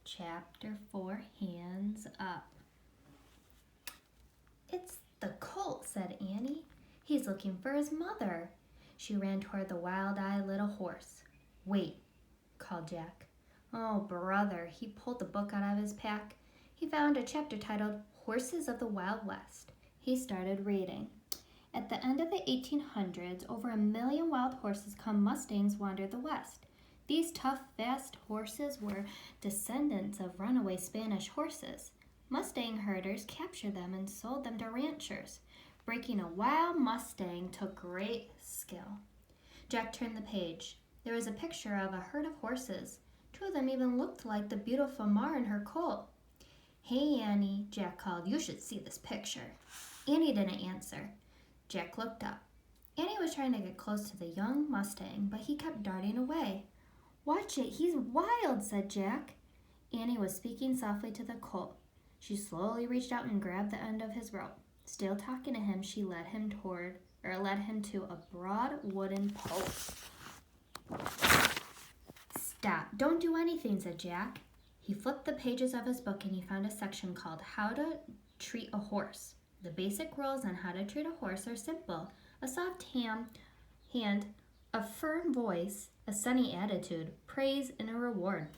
Chapter 4, Hands Up. "It's the colt," said Annie. "He's looking for his mother." She ran toward the wild-eyed little horse. "Wait," called Jack. "Oh, brother." He pulled the book out of his pack. He found a chapter titled Horses of the Wild West. He started reading. At the end of the 1800s, over 1 million wild horses come Mustangs wandered the West. These tough, fast horses were descendants of runaway Spanish horses. Mustang herders captured them and sold them to ranchers. Breaking a wild Mustang took great skill. Jack turned the page. There was a picture of a herd of horses. 2 of them even looked like the beautiful Mar and her colt. "Hey, Annie," Jack called. "You should see this picture." Annie didn't answer. Jack looked up. Annie was trying to get close to the young Mustang, but he kept darting away. "Watch it, he's wild," said Jack. Annie was speaking softly to the colt. She slowly reached out and grabbed the end of his rope. Still talking to him, she led him to a broad wooden post. "Stop, don't do anything," said Jack. He flipped the pages of his book and he found a section called How to Treat a Horse. The basic rules on how to treat a horse are simple. A soft hand, a firm voice, a sunny attitude, praise, and a reward.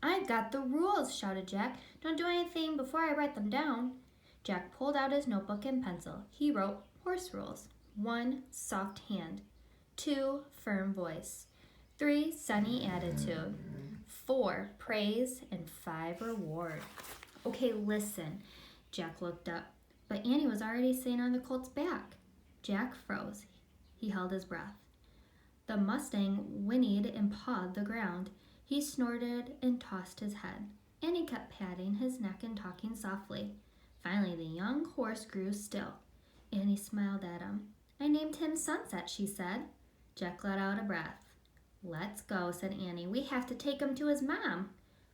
"I've got the rules," shouted Jack. "Don't do anything before I write them down." Jack pulled out his notebook and pencil. He wrote horse rules. 1, soft hand. 2, firm voice. 3, sunny attitude. 4, praise. And 5, reward. "Okay, listen." Jack looked up, but Annie was already sitting on the colt's back. Jack froze. He held his breath. The Mustang whinnied and pawed the ground. He snorted and tossed his head. Annie kept patting his neck and talking softly. Finally, the young horse grew still. Annie smiled at him. "I named him Sunset," she said. Jack let out a breath. "Let's go," said Annie. "We have to take him to his mom."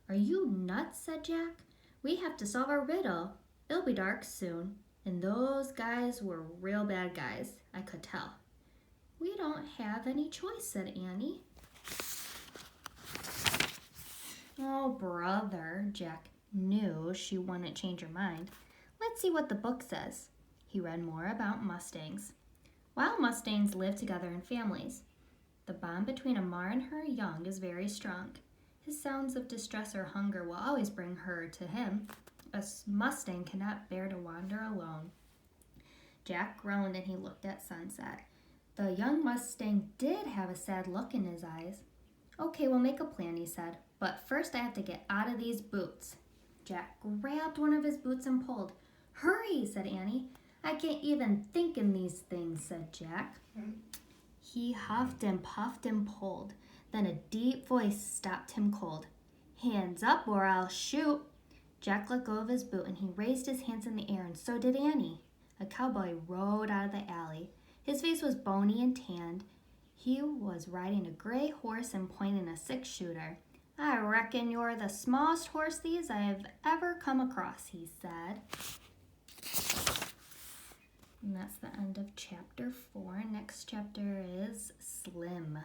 "Are you nuts?" said Jack. "We have to solve our riddle. It'll be dark soon. And those guys were real bad guys, I could tell." "We don't have any choice," said Annie. "Oh, brother." Jack knew she wouldn't change her mind. "Let's see what the book says." He read more about Mustangs. Wild Mustangs live together in families. The bond between a Mar and her young is very strong. His sounds of distress or hunger will always bring her to him. A Mustang cannot bear to wander alone. Jack groaned and he looked at Sunset. The young Mustang did have a sad look in his eyes. "Okay, we'll make a plan," he said. "But first I have to get out of these boots." Jack grabbed one of his boots and pulled. "Hurry," said Annie. "I can't even think in these things," said Jack. He huffed and puffed and pulled. Then a deep voice stopped him cold. "Hands up or I'll shoot." Jack let go of his boot and he raised his hands in the air, and so did Annie. A cowboy rode out of the alley. His face was bony and tanned. He was riding a gray horse and pointing a 6-shooter. "I reckon you're the smallest horse thieves I have ever come across," he said. And that's the end of chapter 4. Next chapter is Slim.